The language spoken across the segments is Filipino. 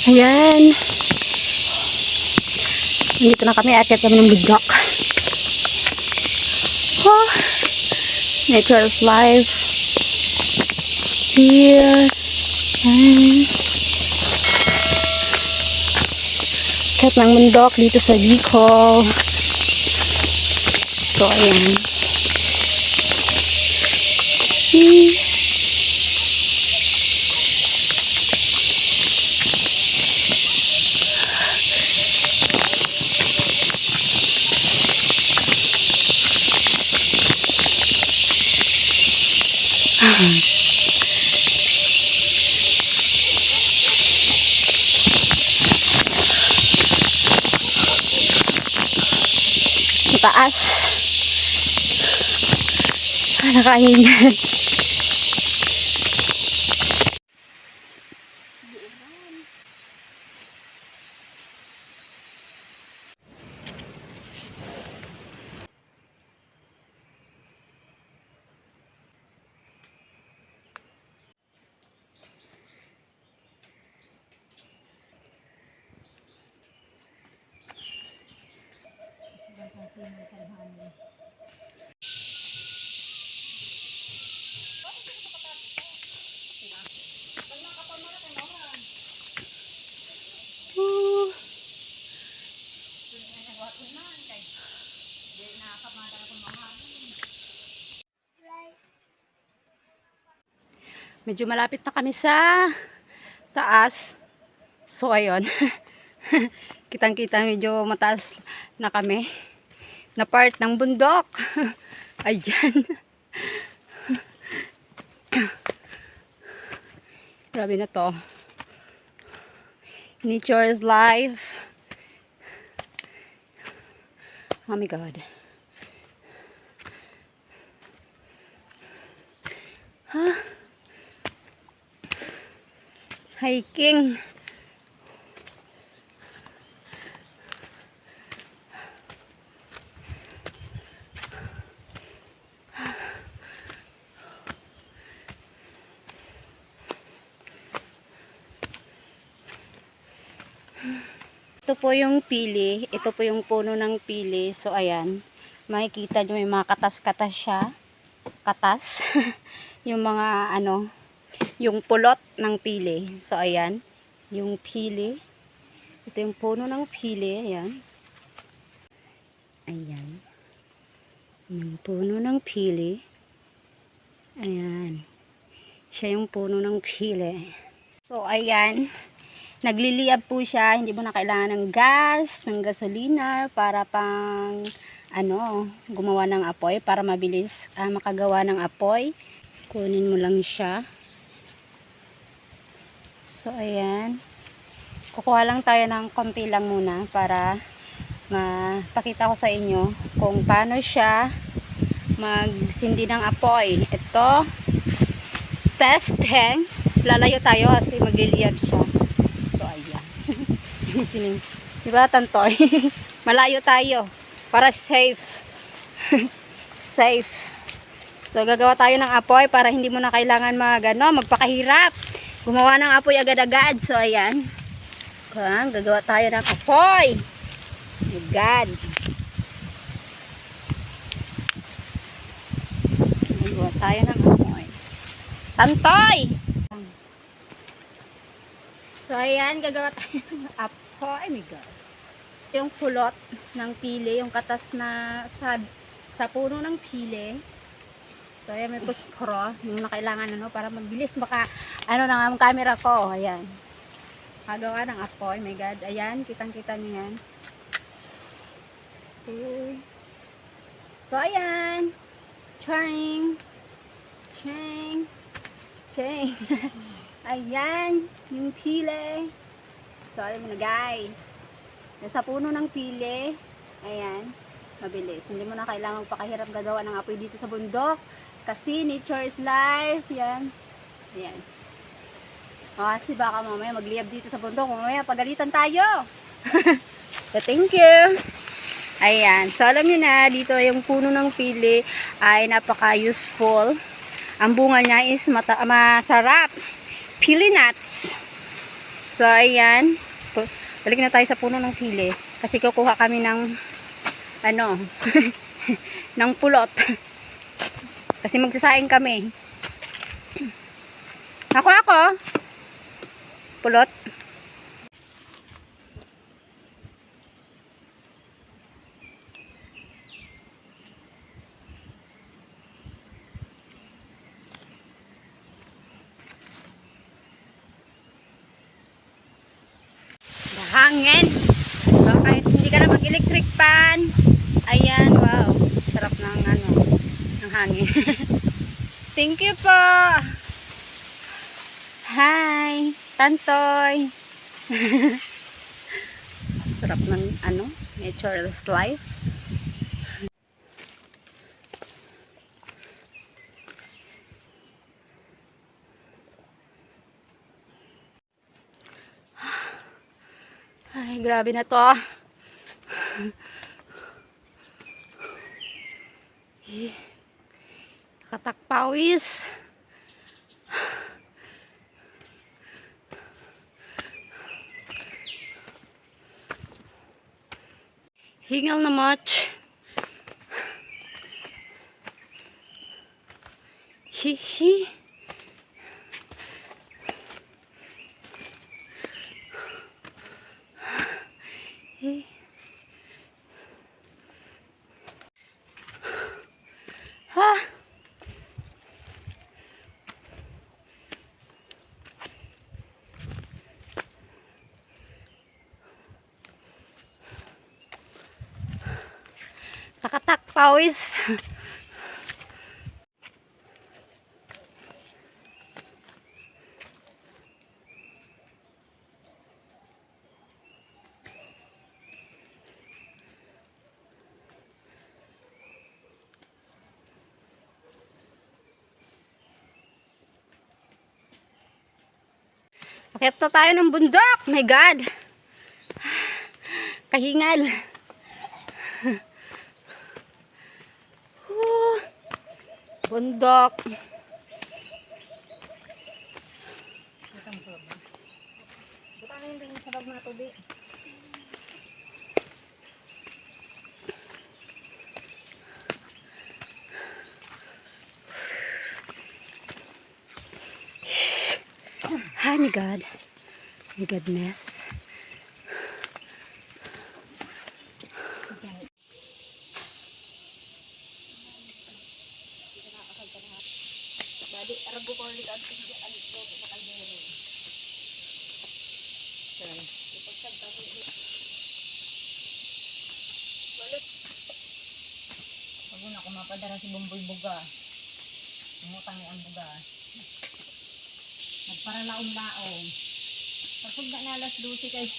Ayan. Nandito na kami. Akyat kami ng bundok. Oh, nature's life. Here. Ayan. Akyat ng bundok dito sa Bicol. So, ayan. Taas. Nakahingan. Medyo malapit na kami sa taas. So, ayun. Kitang-kita medyo mataas na kami. Na part ng bundok. Ayan. Grabe na to. Nature is life. Oh my God. Huh? Hiking. Ito po yung pili. Ito po yung puno ng pili. So, ayan. Makikita nyo may mga katas-katas siya. Katas. Yung mga, yung pulot ng pili. So, ayan. Yung pili. Ito yung puno ng pili. Ayan. Ayan. Yung puno ng pili. Ayan. Siya yung puno ng pili. So, ayan. Nagliliyab po siya, hindi mo na kailangan ng gas, ng gasolina para pang gumawa ng apoy para mabilis makagawa ng apoy. Kunin mo lang siya. So, ayan. Kukuha lang tayo ng konti lang muna para mapakita ko sa inyo kung paano siya magsindi ng apoy. Ito, testing. Lalayo tayo kasi magliliyab siya. Diba, Tantoy? Malayo tayo para safe. Safe. So, gagawa tayo ng apoy para hindi mo na kailangan magpakahirap. Gumawa ng apoy agad-agad. So, ayan. Gagawa tayo ng apoy. Agad. Gagawa tayo ng apoy. Tantoy! So, ayan. Gagawa tayo ng apoy. Oh my God. Yung pulot ng pili, yung katas na sa puno ng pili. So, ayan, may posporo. Yung nakailangan para mabilis baka na nga ang camera ko. Ayan. Magawa ng apoy. Oh my God. Ayan, kitang-kita niyo yan. So, ayan. Charing. Chang. Chang. Ayan. Yung pili. So, alam mo na guys. Nasa puno ng pili. Ayan. Mabilis. Hindi mo na kailangang pakahirap gagawa ng apoy dito sa bundok. Kasi nature is life. Yan. Ayan. Kasi baka mamaya magliyab dito sa bundok. Mamaya pagalitan tayo. So, thank you. Ayan. So, alam nyo na, dito yung puno ng pili ay napaka-useful. Ang bunga niya is masarap. Pili nuts. So, ayan. Balik na tayo sa puno ng pili. Kasi kukuha kami ng ano, ng pulot. Kasi magsasaing kami. Ako. Pulot. Hangin. So, kahit hindi ka na mag-electric fan, ayan, wow, sarap ng ano, ng hangin. Thank you po. Hi, Tantoy. Sarap ng ano, natural life. Ay, grabe na to. Katakpawis. Hingal na much. Hihi. Ha. Nakatak pawis. Akyat na tayo ng bundok. My God. Kahingal. Bundok. Hi, my God. My goodness. Badi, arago ko ulit ang tinggi ang ito sa kaldero. Ipagkagta ko ulit. Balik. Pag una ko mapadara si Bumboy Buga. Umutang niya ang buga. Nagparalaong-laong. Pagpag na alas 12 kay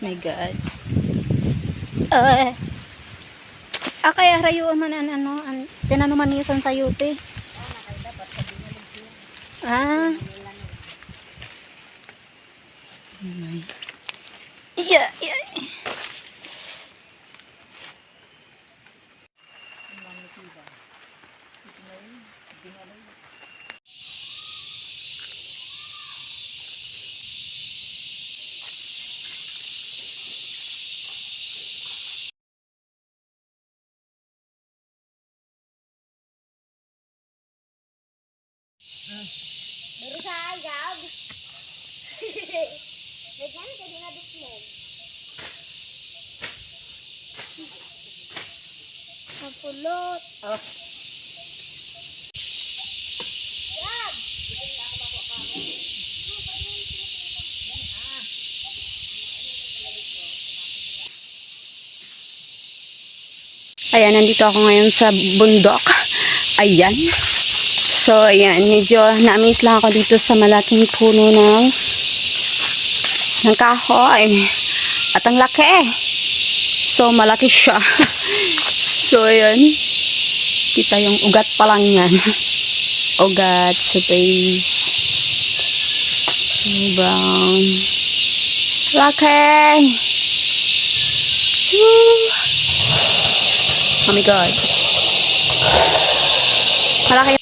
my God. Kaya rayo man ano, tinanumanisan sa yute. Ah. Yeah. Baru sayap. Ganyan ka din aduk mo. Mapulot. Oh. Yab. Ayan, nandito ako ngayon sa bundok. Ayan. So, ayan, medyo na-miss lang ako dito sa malaking puno ng kahoy. At ang laki. So, malaki siya. So, ayan. Kita yung ugat pa lang yan. ugat sa face. Brown. Rocky! Woo! Oh my God. Malaki.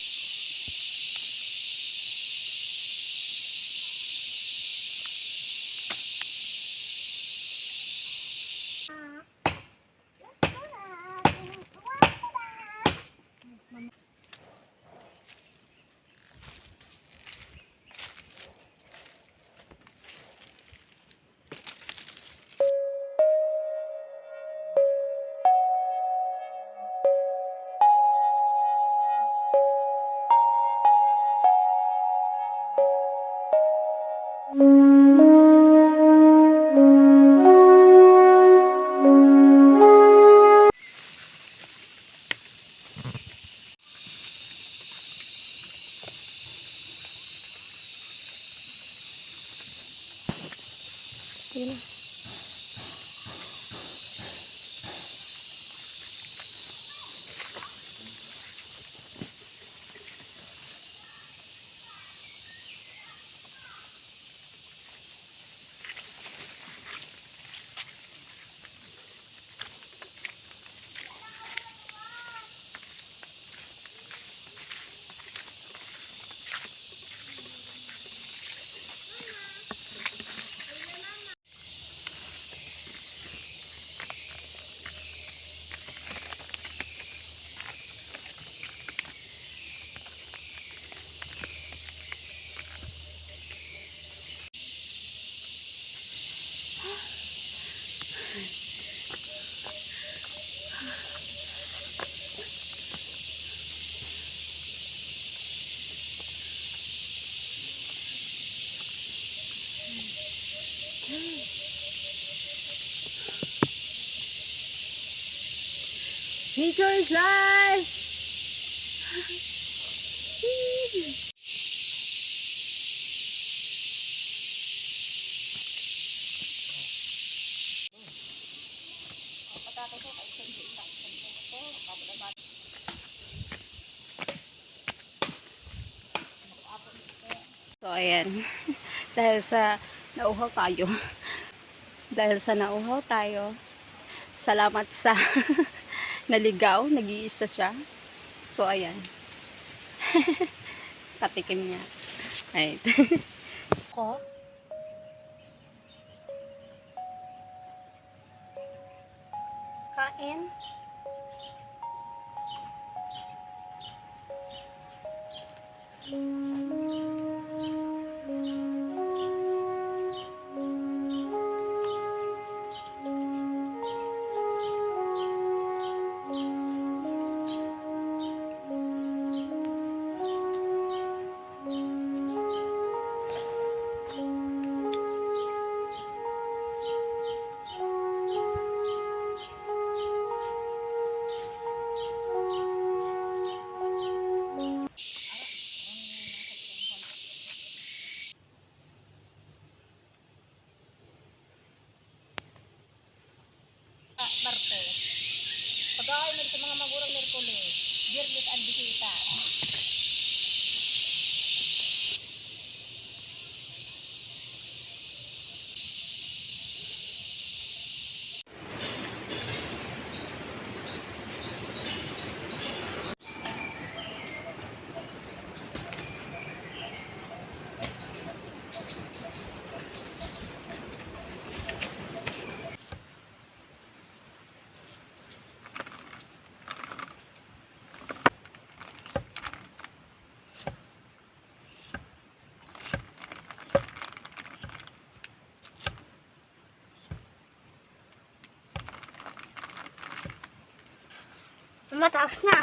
Nature is life! So, ayan. Dahil sa nauhaw tayo. Dahil sa nauhaw tayo, salamat sa naligaw, nag-iisa siya. So, ayan. Patikim niya. Ay. Ko. Kain. Martes. Pag-aay mo sa mga magurang Merkulis, Biyernes ang bisita. Mataas na.